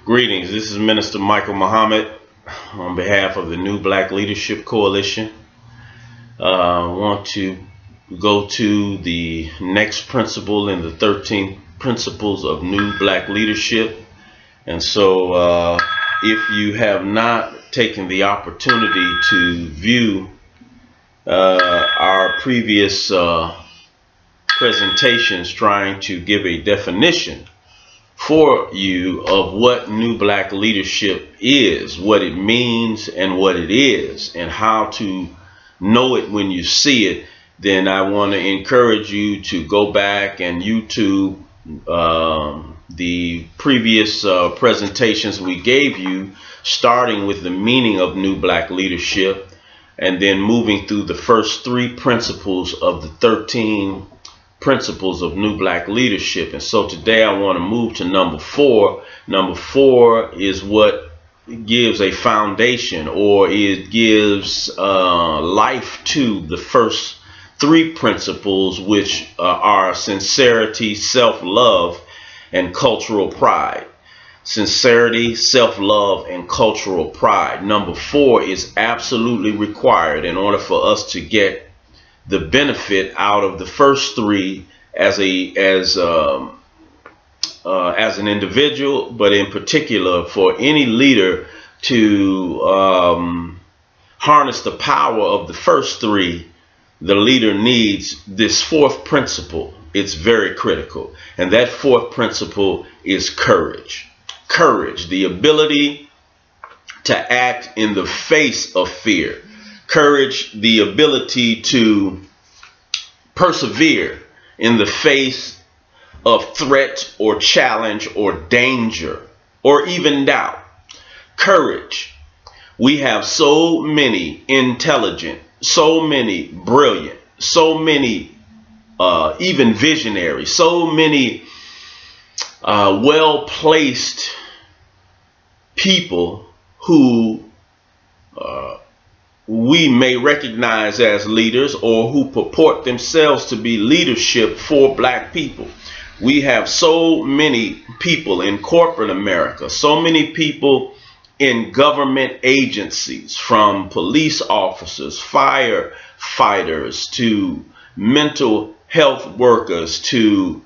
Greetings, this is Minister Michael Muhammad on behalf of the New Black Leadership Coalition. I want to go to the next principle in the 13 principles of New Black Leadership. And so if you have not taken the opportunity to view our previous presentations trying to give a definition for you of what New Black Leadership is, what it means and what it is, and how to know it when you see it, then I want to encourage you to go back and YouTube the previous presentations we gave you, starting with the meaning of New Black Leadership and then moving through the first 3 principles of the 13 principles of New Black Leadership. And so today I want to move to number 4. Number 4 is what gives a foundation, or it gives life to the first 3 principles, which are sincerity, self-love, and cultural pride. Sincerity, self-love, and cultural pride. Number 4 is absolutely required in order for us to get the benefit out of the first 3 as an individual, but in particular for any leader to harness the power of the first 3. The leader needs this 4th principle. It's very critical, and that 4th principle is courage. Courage, the ability to act in the face of fear. Courage, the ability to persevere in the face of threat or challenge or danger or even doubt. Courage. We have so many intelligent, so many brilliant, so many even visionary, so many well-placed people who we may recognize as leaders, or who purport themselves to be leadership for black people. We have so many people in corporate America, so many people in government agencies, from police officers, firefighters, to mental health workers, to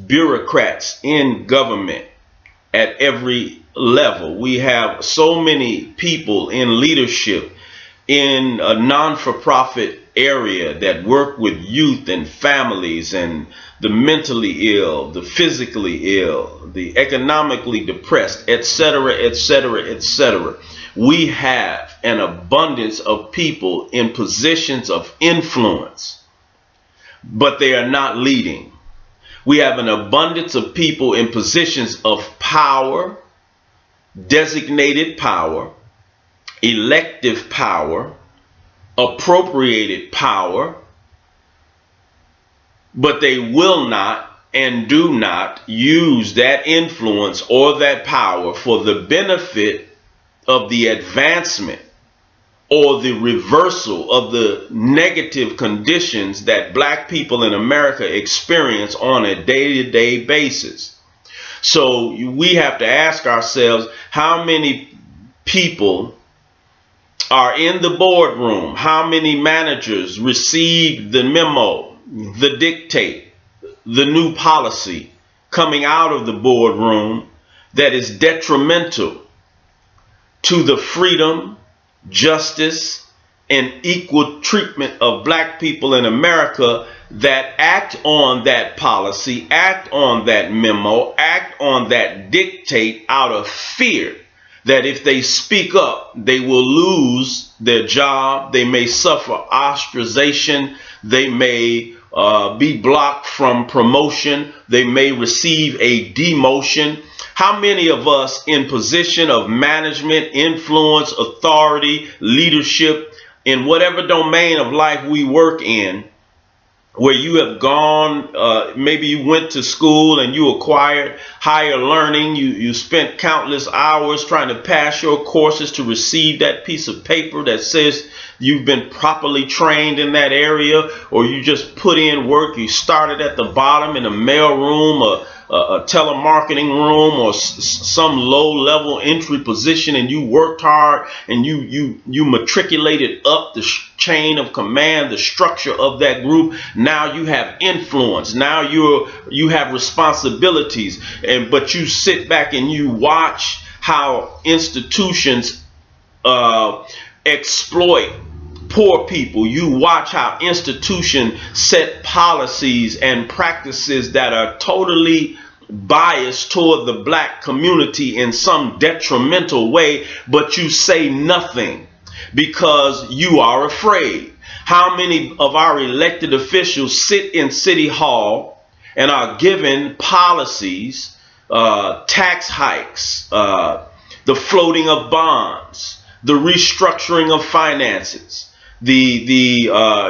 bureaucrats in government at every level. We have so many people in leadership in a non-for-profit area that work with youth and families and the mentally ill, the physically ill, the economically depressed, etc., etc., etc. We have an abundance of people in positions of influence, but they are not leading. We have an abundance of people in positions of power, designated power, elective power, appropriated power, but they will not and do not use that influence or that power for the benefit of the advancement or the reversal of the negative conditions that black people in America experience on a day-to-day basis. So we have to ask ourselves, how many people are in the boardroom? How many managers receive the memo, the dictate, the new policy coming out of the boardroom that is detrimental to the freedom, justice, and equal treatment of black people in America, that act on that policy, act on that memo, act on that dictate out of fear that if they speak up, they will lose their job, they may suffer ostracization, they may be blocked from promotion, they may receive a demotion. How many of us in position of management, influence, authority, leadership, in whatever domain of life we work in, where you have gone, maybe you went to school and you acquired higher learning, you spent countless hours trying to pass your courses to receive that piece of paper that says you've been properly trained in that area, or you just put in work. You started at the bottom in a mail room, a telemarketing room, or some low-level entry position, and you worked hard and you matriculated up the chain of command, the structure of that group. Now you have influence. Now you have responsibilities, but you sit back and you watch how institutions exploit poor people. You watch how institutions set policies and practices that are totally biased toward the black community in some detrimental way, but you say nothing because you are afraid. How many of our elected officials sit in City Hall and are given policies, tax hikes, the floating of bonds, the restructuring of finances, the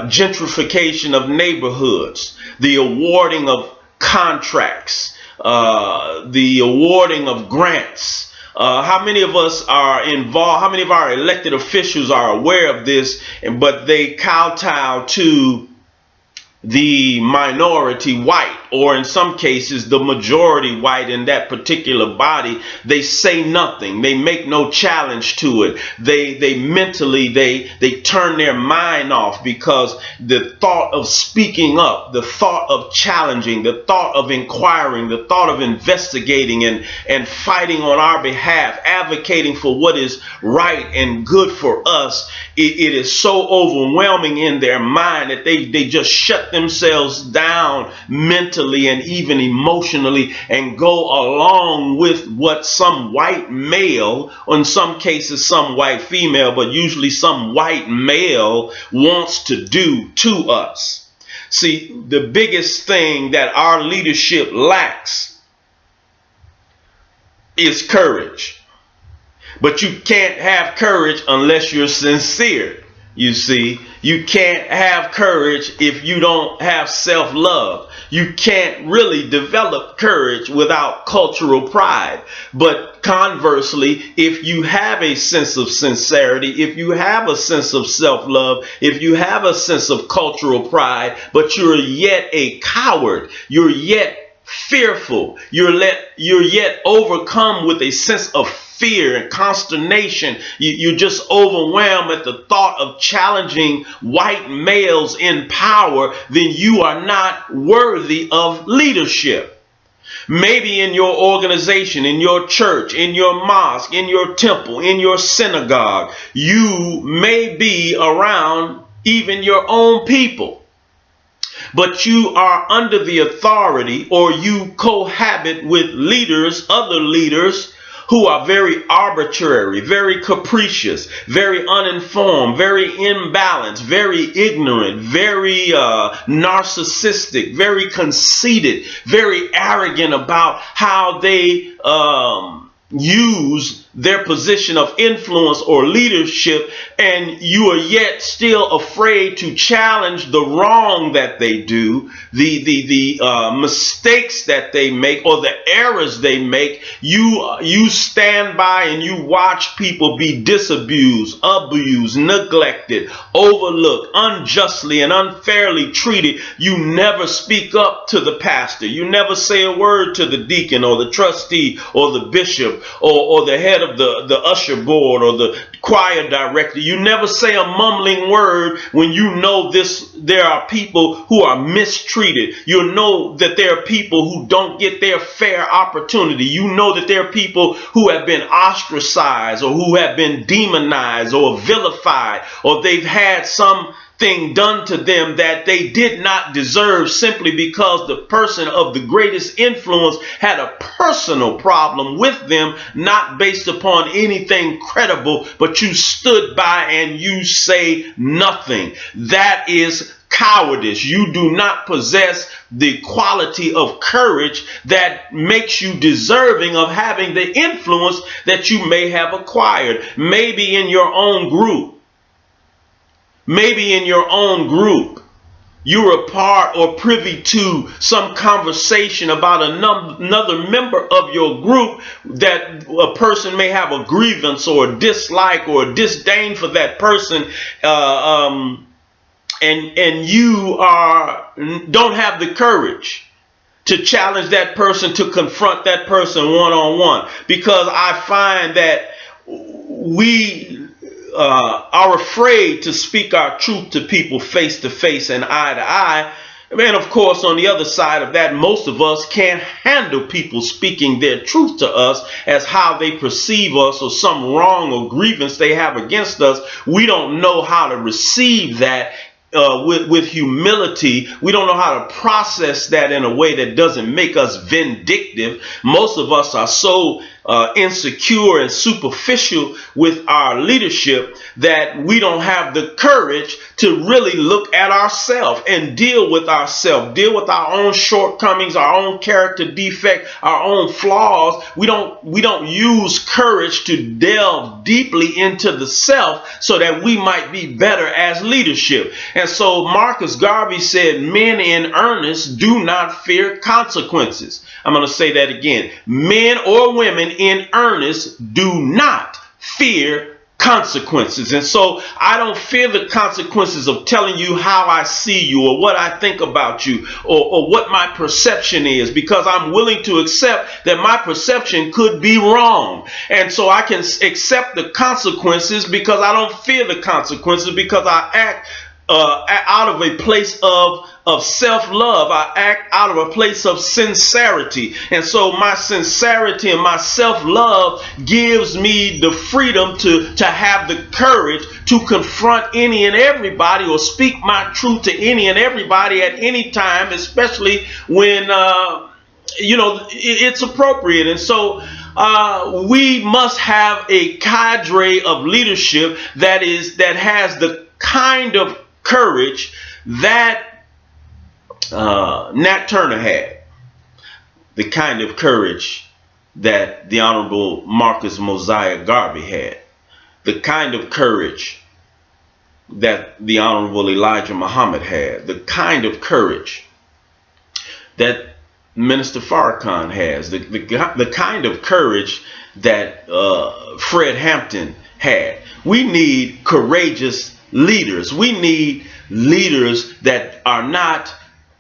gentrification of neighborhoods, the awarding of contracts, the awarding of grants? How many of us are involved? How many of our elected officials are aware of this, but they kowtow to the minority white, or in some cases the majority white in that particular body? They say nothing. They make no challenge to it. They mentally they turn their mind off, because the thought of speaking up, the thought of challenging, the thought of inquiring, the thought of investigating and fighting on our behalf, advocating for what is right and good for us, it is so overwhelming in their mind that they just shut themselves down mentally and even emotionally and go along with what some white male, or in some cases some white female, but usually some white male wants to do to us. See, the biggest thing that our leadership lacks is courage. But you can't have courage unless you're sincere. You see, you can't have courage if you don't have self-love. You can't really develop courage without cultural pride. But conversely, if you have a sense of sincerity, if you have a sense of self-love, if you have a sense of cultural pride, but you're yet a coward, you're yet fearful, you're yet overcome with a sense of fear and consternation, you're just overwhelmed at the thought of challenging white males in power, then you are not worthy of leadership. Maybe in your organization, in your church, in your mosque, in your temple, in your synagogue, you may be around even your own people, but you are under the authority, or you cohabit with leaders, other leaders, who are very arbitrary, very capricious, very uninformed, very imbalanced, very ignorant, very narcissistic, very conceited, very arrogant about how they use their position of influence or leadership, and you are yet still afraid to challenge the wrong that they do, the mistakes that they make, or the errors they make. You stand by and you watch people be disabused, abused, neglected, overlooked, unjustly and unfairly treated. You never speak up to the pastor. You never say a word to the deacon or the trustee or the bishop or the head of the usher board or the choir director. You never say a mumbling word when you know there are people who are mistreated. You know that there are people who don't get their fair opportunity. You know that there are people who have been ostracized, or who have been demonized or vilified, or they've had something done to them that they did not deserve, simply because the person of the greatest influence had a personal problem with them, not based upon anything credible, but you stood by and you say nothing. That is cowardice. You do not possess the quality of courage that makes you deserving of having the influence that you may have acquired. Maybe in your own group. Maybe in your own group, you're a part or privy to some conversation about another member of your group, that a person may have a grievance or a dislike or a disdain for that person, and you don't have the courage to challenge that person, to confront that person one-on-one, because I find that we are afraid to speak our truth to people face to face and eye to eye. And of course, on the other side of that, most of us can't handle people speaking their truth to us as how they perceive us or some wrong or grievance they have against us. We don't know how to receive that with humility. We don't know how to process that in a way that doesn't make us vindictive. Most of us are so insecure and superficial with our leadership that we don't have the courage to really look at ourselves and deal with ourselves, deal with our own shortcomings, our own character defect, our own flaws. We don't use courage to delve deeply into the self so that we might be better as leadership. And so Marcus Garvey said, men in earnest do not fear consequences. I'm going to say that again. Men or women in earnest do not fear consequences. And so I don't fear the consequences of telling you how I see you or what I think about you or what my perception is, because I'm willing to accept that my perception could be wrong. And so I can accept the consequences because I don't fear the consequences, because I act out of a place of self-love. I act out of a place of sincerity. And so my sincerity and my self-love gives me the freedom to have the courage to confront any and everybody or speak my truth to any and everybody at any time, especially when it's appropriate. And so we must have a cadre of leadership that has the kind of courage that Nat Turner had, the kind of courage that the Honorable Marcus Mosiah Garvey had, the kind of courage that the Honorable Elijah Muhammad had, the kind of courage that Minister Farrakhan has, the kind of courage that Fred Hampton had. We need courageous leaders. We need leaders that are not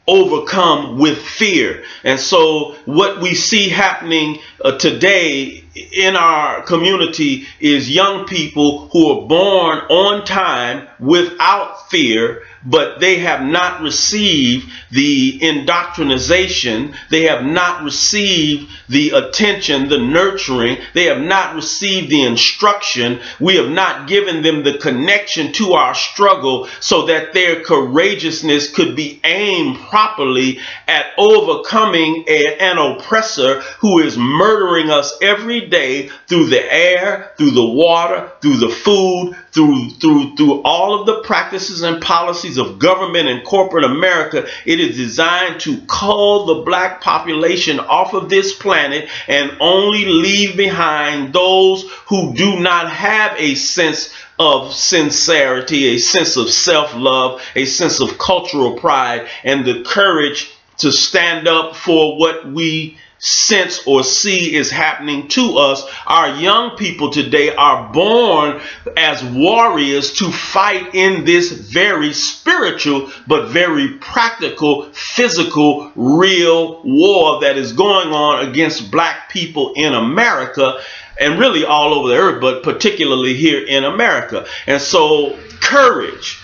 overcome with fear. And so what we see happening today in our community is young people who are born on time without fear, but they have not received the indoctrination. They have not received the attention, the nurturing. They have not received the instruction. We have not given them the connection to our struggle so that their courageousness could be aimed properly at overcoming an oppressor who is murdering us every day through the air, through the water, through the food, through all of the practices and policies of government and corporate America. It is designed to cull the black population off of this planet and only leave behind those who do not have a sense of sincerity, a sense of self-love, a sense of cultural pride, and the courage to stand up for what we sense or see is happening to us. Our young people today are born as warriors to fight in this very spiritual but very practical, physical, real war that is going on against black people in America, and really all over the earth, but particularly here in America. And so courage.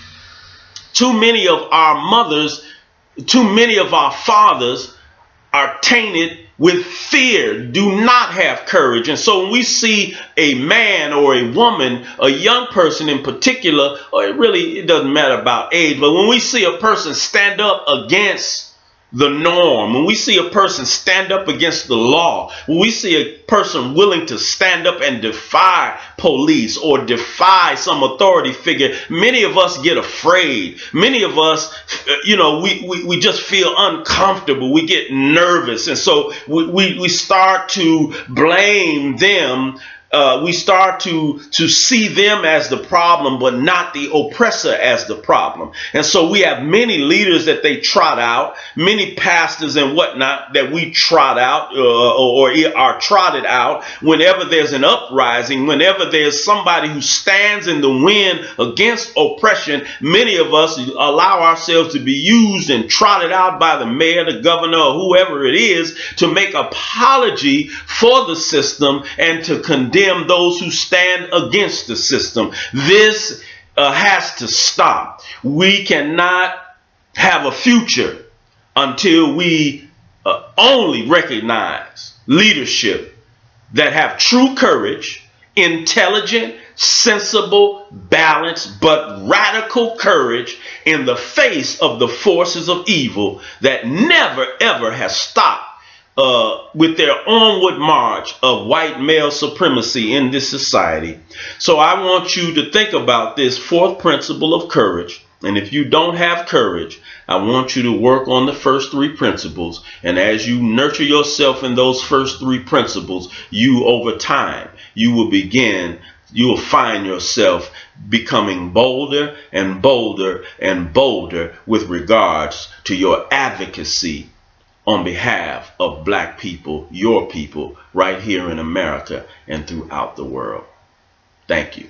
Too many of our mothers, too many of our fathers are tainted with fear, do not have courage. And so when we see a man or a woman, a young person in particular, or it doesn't matter about age, but when we see a person stand up against the norm, when we see a person stand up against the law, when we see a person willing to stand up and defy police or defy some authority figure, many of us get afraid. Many of us, we just feel uncomfortable. We get nervous. And so we start to blame them we start to see them as the problem, but not the oppressor as the problem. And so we have many leaders that they trot out, many pastors and whatnot that we trot out or are trotted out whenever there's an uprising, whenever there's somebody who stands in the wind against oppression. Many of us allow ourselves to be used and trotted out by the mayor, the governor, or whoever it is to make apology for the system and to condemn those who stand against the system. This has to stop. We cannot have a future until we only recognize leadership that have true courage, intelligent, sensible, balanced, but radical courage in the face of the forces of evil that never ever has stopped with their onward march of white male supremacy in this society. So I want you to think about this fourth principle of courage. And if you don't have courage, I want you to work on the first three principles. And as you nurture yourself in those first three principles, you over time, you will find yourself becoming bolder and bolder and bolder with regards to your advocacy on behalf of black people, your people, right here in America and throughout the world. Thank you.